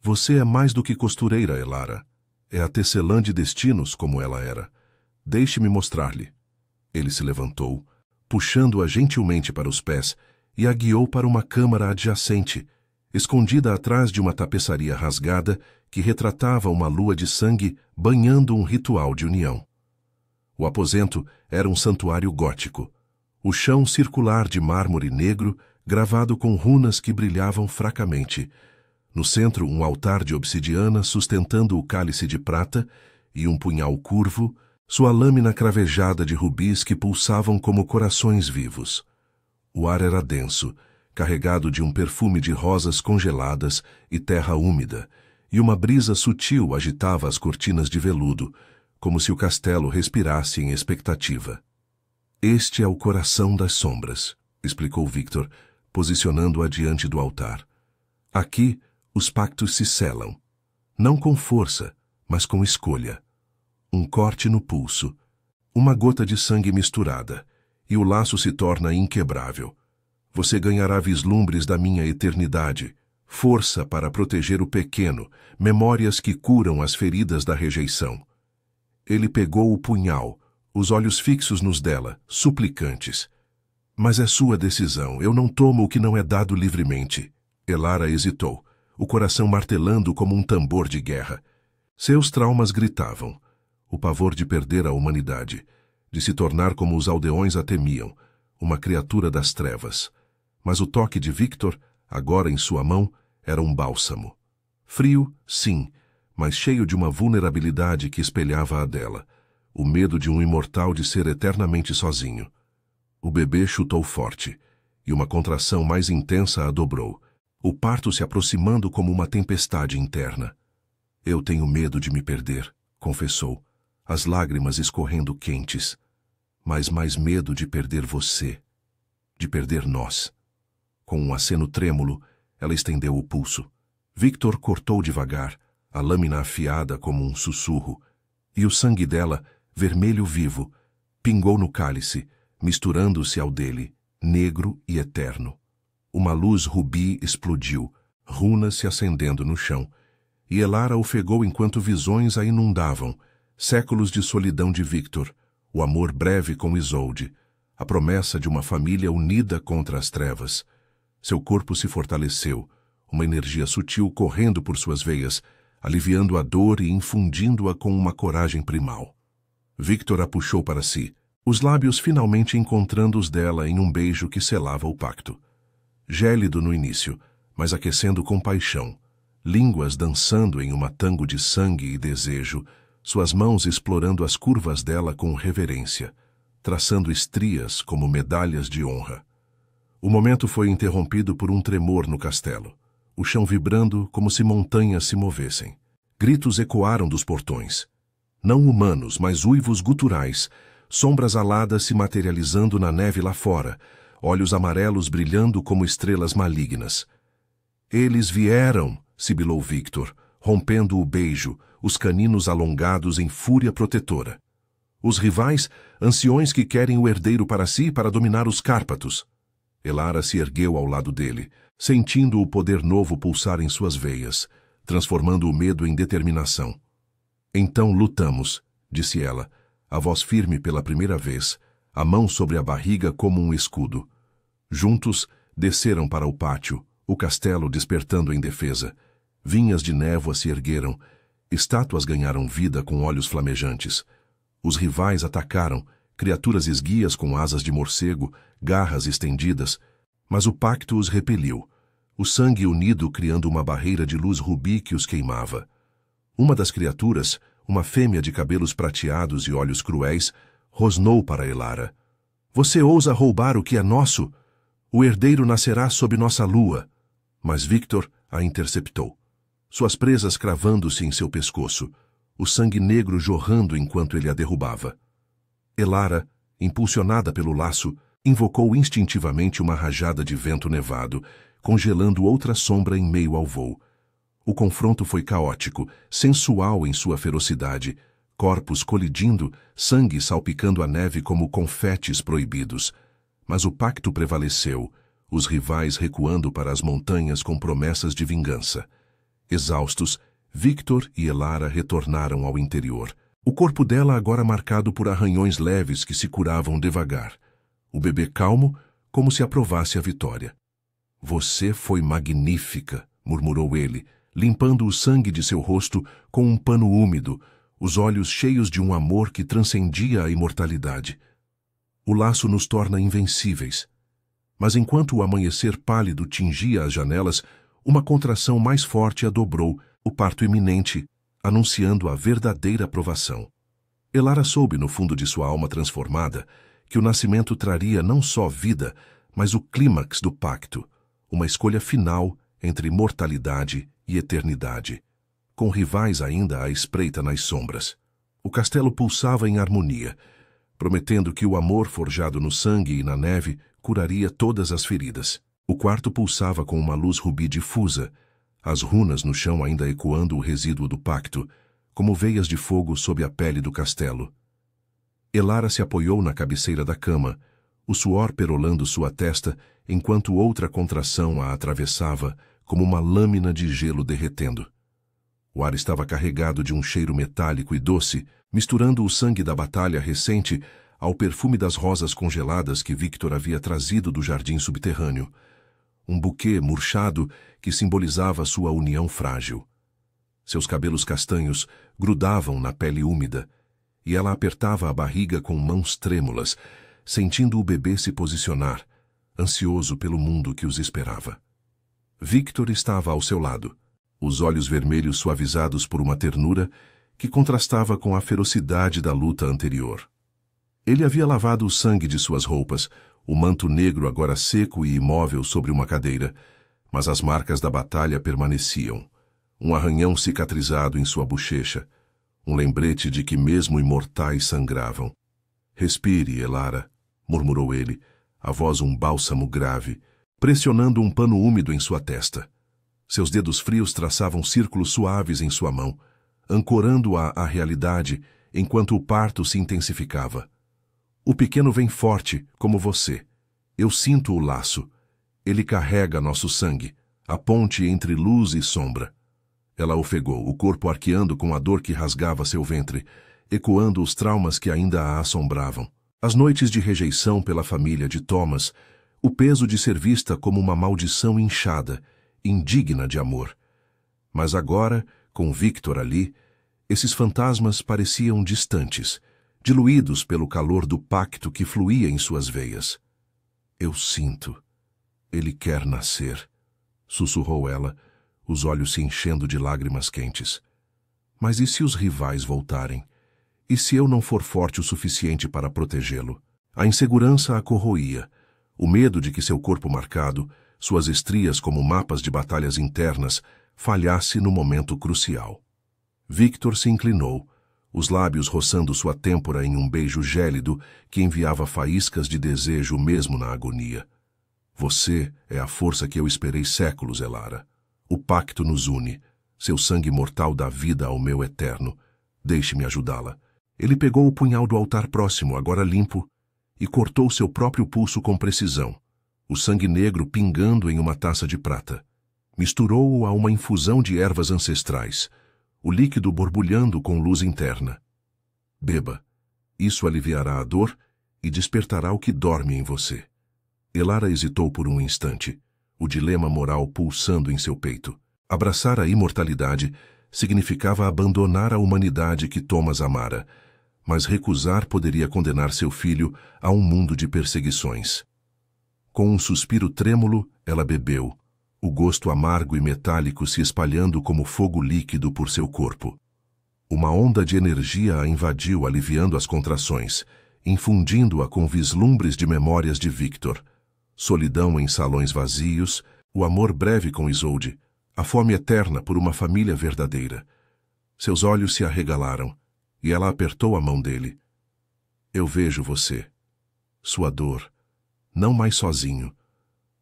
Você é mais do que costureira, Elara. É a tecelã de destinos, como ela era. Deixe-me mostrar-lhe. Ele se levantou, puxando-a gentilmente para os pés, e a guiou para uma câmara adjacente, escondida atrás de uma tapeçaria rasgada que retratava uma lua de sangue banhando um ritual de união. O aposento era um santuário gótico. O chão circular de mármore negro, gravado com runas que brilhavam fracamente. No centro, um altar de obsidiana sustentando o cálice de prata e um punhal curvo, sua lâmina cravejada de rubis que pulsavam como corações vivos. O ar era denso, carregado de um perfume de rosas congeladas e terra úmida, e uma brisa sutil agitava as cortinas de veludo, como se o castelo respirasse em expectativa. Este é o coração das sombras, explicou Victor, posicionando-a diante do altar. Aqui, os pactos se selam, não com força, mas com escolha. Um corte no pulso, uma gota de sangue misturada, e o laço se torna inquebrável. Você ganhará vislumbres da minha eternidade, força para proteger o pequeno, memórias que curam as feridas da rejeição. Ele pegou o punhal, os olhos fixos nos dela, suplicantes. Mas é sua decisão, eu não tomo o que não é dado livremente. Elara hesitou, o coração martelando como um tambor de guerra. Seus traumas gritavam, o pavor de perder a humanidade, de se tornar como os aldeões a temiam, uma criatura das trevas. Mas o toque de Victor, agora em sua mão, era um bálsamo. Frio, sim, mas cheio de uma vulnerabilidade que espelhava a dela, o medo de um imortal de ser eternamente sozinho. O bebê chutou forte, e uma contração mais intensa a dobrou. o parto se aproximando como uma tempestade interna. Eu tenho medo de me perder, confessou, as lágrimas escorrendo quentes. Mas mais medo de perder você, de perder nós. Com um aceno trêmulo, ela estendeu o pulso. Victor cortou devagar, a lâmina afiada como um sussurro, e o sangue dela, vermelho vivo, pingou no cálice, misturando-se ao dele, negro e eterno. Uma luz rubi explodiu, runas se acendendo no chão, e Elara ofegou enquanto visões a inundavam, séculos de solidão de Victor, o amor breve com Isolde, a promessa de uma família unida contra as trevas. Seu corpo se fortaleceu, uma energia sutil correndo por suas veias, aliviando a dor e infundindo-a com uma coragem primal. Victor a puxou para si, os lábios finalmente encontrando os dela em um beijo que selava o pacto. Gélido no início, mas aquecendo com paixão, línguas dançando em uma tango de sangue e desejo, suas mãos explorando as curvas dela com reverência, traçando estrias como medalhas de honra. O momento foi interrompido por um tremor no castelo, o chão vibrando como se montanhas se movessem. Gritos ecoaram dos portões. Não humanos, mas uivos guturais, sombras aladas se materializando na neve lá fora, olhos amarelos brilhando como estrelas malignas. Eles vieram, sibilou Victor, rompendo o beijo, os caninos alongados em fúria protetora. Os rivais, anciões que querem o herdeiro para si para dominar os Cárpatos. Elara se ergueu ao lado dele, sentindo o poder novo pulsar em suas veias, transformando o medo em determinação. Então lutamos, disse ela, a voz firme pela primeira vez, a mão sobre a barriga como um escudo. Juntos, desceram para o pátio, o castelo despertando em defesa. Vinhas de névoa se ergueram, estátuas ganharam vida com olhos flamejantes. Os rivais atacaram, criaturas esguias com asas de morcego, garras estendidas, mas o pacto os repeliu, o sangue unido criando uma barreira de luz rubi que os queimava. Uma das criaturas, uma fêmea de cabelos prateados e olhos cruéis, rosnou para Elara. Você ousa roubar o que é nosso? O herdeiro nascerá sob nossa lua. Mas Victor a interceptou, suas presas cravando-se em seu pescoço, o sangue negro jorrando enquanto ele a derrubava. Elara, impulsionada pelo laço, invocou instintivamente uma rajada de vento nevado, congelando outra sombra em meio ao voo. O confronto foi caótico, sensual em sua ferocidade, corpos colidindo, sangue salpicando a neve como confetes proibidos. Mas o pacto prevaleceu, os rivais recuando para as montanhas com promessas de vingança. Exaustos, Victor e Elara retornaram ao interior, o corpo dela agora marcado por arranhões leves que se curavam devagar. O bebê calmo, como se aprovasse a vitória. Você foi magnífica, murmurou ele, limpando o sangue de seu rosto com um pano úmido, os olhos cheios de um amor que transcendia a imortalidade. O laço nos torna invencíveis. Mas enquanto o amanhecer pálido tingia as janelas, uma contração mais forte a dobrou, o parto iminente, anunciando a verdadeira provação. Elara soube no fundo de sua alma transformada que o nascimento traria não só vida, mas o clímax do pacto, uma escolha final entre mortalidade e eternidade, com rivais ainda à espreita nas sombras. O castelo pulsava em harmonia, prometendo que o amor forjado no sangue e na neve curaria todas as feridas. O quarto pulsava com uma luz rubi difusa, as runas no chão ainda ecoando o resíduo do pacto, como veias de fogo sob a pele do castelo. Elara se apoiou na cabeceira da cama, o suor perolando sua testa, enquanto outra contração a atravessava, como uma lâmina de gelo derretendo. O ar estava carregado de um cheiro metálico e doce, misturando o sangue da batalha recente ao perfume das rosas congeladas que Victor havia trazido do jardim subterrâneo. Um buquê murchado que simbolizava sua união frágil. Seus cabelos castanhos grudavam na pele úmida, e ela apertava a barriga com mãos trêmulas, sentindo o bebê se posicionar, ansioso pelo mundo que os esperava. Victor estava ao seu lado, os olhos vermelhos suavizados por uma ternura que contrastava com a ferocidade da luta anterior. Ele havia lavado o sangue de suas roupas, o manto negro agora seco e imóvel sobre uma cadeira, Mas as marcas da batalha permaneciam. Um arranhão cicatrizado em sua bochecha, um lembrete de que mesmo imortais sangravam. Respire, Elara, murmurou ele, a voz um bálsamo grave, pressionando um pano úmido em sua testa. Seus dedos frios traçavam círculos suaves em sua mão, ancorando-a à realidade enquanto o parto se intensificava. O pequeno vem forte, como você. Eu sinto o laço. Ele carrega nosso sangue, a ponte entre luz e sombra. Ela ofegou, o corpo arqueando com a dor que rasgava seu ventre, ecoando os traumas que ainda a assombravam. As noites de rejeição pela família de Thomas, o peso de ser vista como uma maldição inchada, indigna de amor. Mas agora, com Victor ali, esses fantasmas pareciam distantes, diluídos pelo calor do pacto que fluía em suas veias. Eu sinto. Ele quer nascer, sussurrou ela, os olhos se enchendo de lágrimas quentes. Mas e se os rivais voltarem? E se eu não for forte o suficiente para protegê-lo? A insegurança a corroía, o medo de que seu corpo marcado, suas estrias como mapas de batalhas internas, falhasse no momento crucial. Victor se inclinou, os lábios roçando sua têmpora em um beijo gélido que enviava faíscas de desejo mesmo na agonia. Você é a força que eu esperei séculos, Elara. O pacto nos une. Seu sangue mortal dá vida ao meu eterno. Deixe-me ajudá-la. Ele pegou o punhal do altar próximo, agora limpo, e cortou seu próprio pulso com precisão, o sangue negro pingando em uma taça de prata. Misturou-o a uma infusão de ervas ancestrais, o líquido borbulhando com luz interna. Beba. Isso aliviará a dor e despertará o que dorme em você. Elara hesitou por um instante, o dilema moral pulsando em seu peito. Abraçar a imortalidade significava abandonar a humanidade que Thomas amara, mas recusar poderia condenar seu filho a um mundo de perseguições. Com um suspiro trêmulo, ela bebeu, o gosto amargo e metálico se espalhando como fogo líquido por seu corpo. Uma onda de energia a invadiu, aliviando as contrações, infundindo-a com vislumbres de memórias de Victor. Solidão em salões vazios, o amor breve com Isolde, a fome eterna por uma família verdadeira. Seus olhos se arregalaram, e ela apertou a mão dele. Eu vejo você. Sua dor. Não mais sozinho.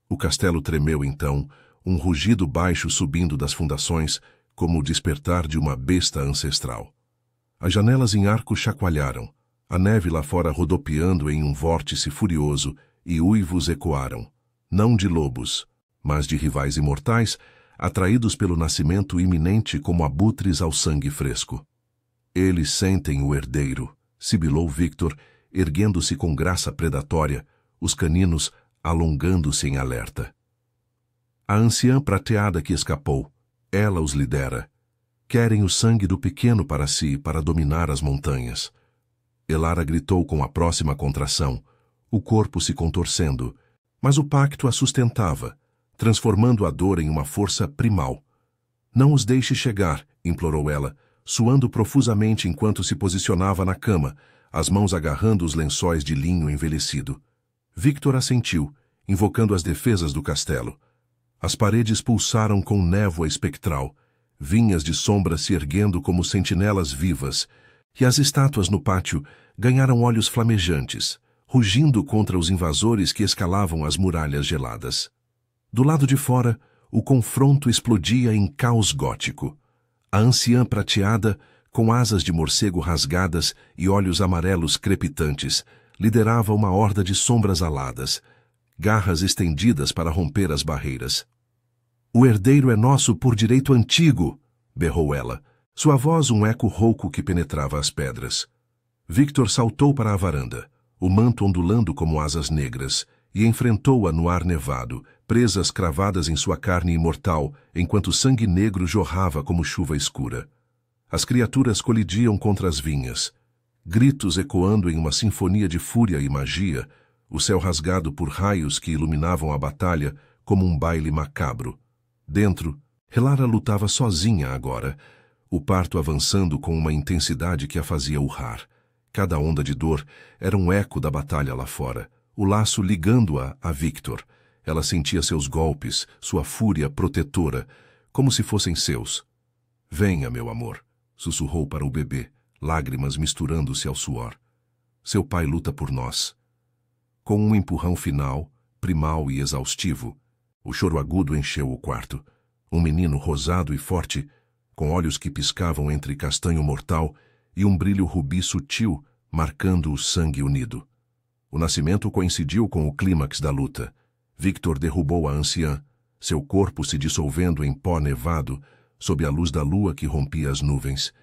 O castelo tremeu então, um rugido baixo subindo das fundações, como o despertar de uma besta ancestral. As janelas em arco chacoalharam, a neve lá fora rodopiando em um vórtice furioso, e uivos ecoaram, não de lobos, mas de rivais imortais, atraídos pelo nascimento iminente como abutres ao sangue fresco. Eles sentem o herdeiro, sibilou Victor, erguendo-se com graça predatória, os caninos alongando-se em alerta. A anciã prateada que escapou, ela os lidera. Querem o sangue do pequeno para si, para dominar as montanhas. Elara gritou com a próxima contração, o corpo se contorcendo, mas o pacto a sustentava, transformando a dor em uma força primal. Não os deixe chegar, implorou ela, suando profusamente enquanto se posicionava na cama, as mãos agarrando os lençóis de linho envelhecido. Victor assentiu, invocando as defesas do castelo. As paredes pulsaram com névoa espectral, vinhas de sombra se erguendo como sentinelas vivas, e as estátuas no pátio ganharam olhos flamejantes, rugindo contra os invasores que escalavam as muralhas geladas. Do lado de fora, o confronto explodia em caos gótico. A anciã prateada, com asas de morcego rasgadas e olhos amarelos crepitantes, liderava uma horda de sombras aladas, garras estendidas para romper as barreiras. O herdeiro é nosso por direito antigo, berrou ela, sua voz um eco rouco que penetrava as pedras. Victor saltou para a varanda, o manto ondulando como asas negras, e enfrentou-a no ar nevado, presas cravadas em sua carne imortal, enquanto sangue negro jorrava como chuva escura. As criaturas colidiam contra as vinhas, gritos ecoando em uma sinfonia de fúria e magia, o céu rasgado por raios que iluminavam a batalha como um baile macabro. Dentro, Elara lutava sozinha agora, o parto avançando com uma intensidade que a fazia urrar. Cada onda de dor era um eco da batalha lá fora, o laço ligando-a a Victor, Ela sentia seus golpes, sua fúria protetora, como se fossem seus. Venha, meu amor, sussurrou para o bebê, lágrimas misturando-se ao suor. Seu pai luta por nós. Com um empurrão final, primal e exaustivo, o choro agudo encheu o quarto. Um menino rosado e forte, com olhos que piscavam entre castanho mortal e um brilho rubi sutil, marcando o sangue unido. O nascimento coincidiu com o clímax da luta. Victor derrubou a anciã, seu corpo se dissolvendo em pó nevado, sob a luz da lua que rompia as nuvens,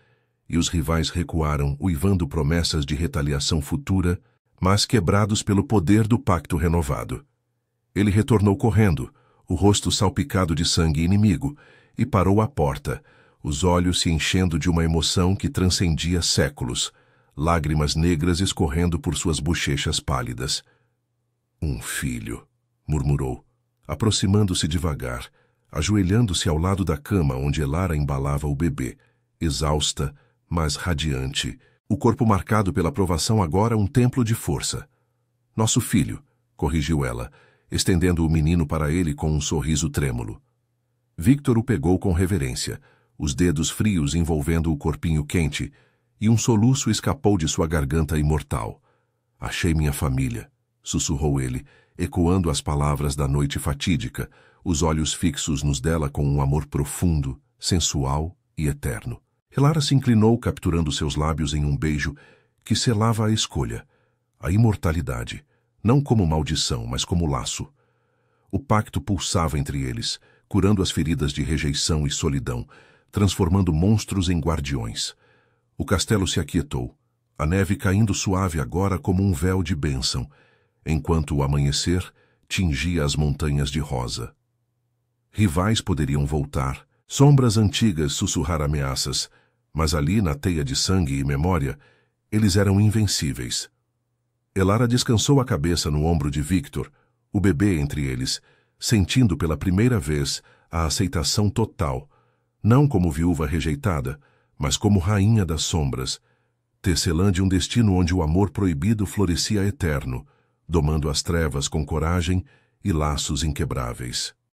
e os rivais recuaram, uivando promessas de retaliação futura, mas quebrados pelo poder do pacto renovado. Ele retornou correndo, o rosto salpicado de sangue inimigo, e parou à porta, os olhos se enchendo de uma emoção que transcendia séculos, lágrimas negras escorrendo por suas bochechas pálidas. Um filho, murmurou, aproximando-se devagar, ajoelhando-se ao lado da cama onde Elara embalava o bebê, exausta, mas radiante, o corpo marcado pela provação agora um templo de força. Nosso filho, corrigiu ela, estendendo o menino para ele com um sorriso trêmulo. Victor o pegou com reverência, os dedos frios envolvendo o corpinho quente, e um soluço escapou de sua garganta imortal. Achei minha família, sussurrou ele, ecoando as palavras da noite fatídica, os olhos fixos nos dela com um amor profundo, sensual e eterno. Elara se inclinou, capturando seus lábios em um beijo que selava a escolha, a imortalidade, não como maldição, mas como laço. O pacto pulsava entre eles, curando as feridas de rejeição e solidão, transformando monstros em guardiões. O castelo se aquietou, a neve caindo suave agora como um véu de bênção, enquanto o amanhecer tingia as montanhas de rosa. Rivais poderiam voltar, sombras antigas sussurrar ameaças, mas ali na teia de sangue e memória, eles eram invencíveis. Elara descansou a cabeça no ombro de Victor, o bebê entre eles, sentindo pela primeira vez a aceitação total, não como viúva rejeitada, mas como rainha das sombras, tecelã de um destino onde o amor proibido florescia eterno, domando as trevas com coragem e laços inquebráveis.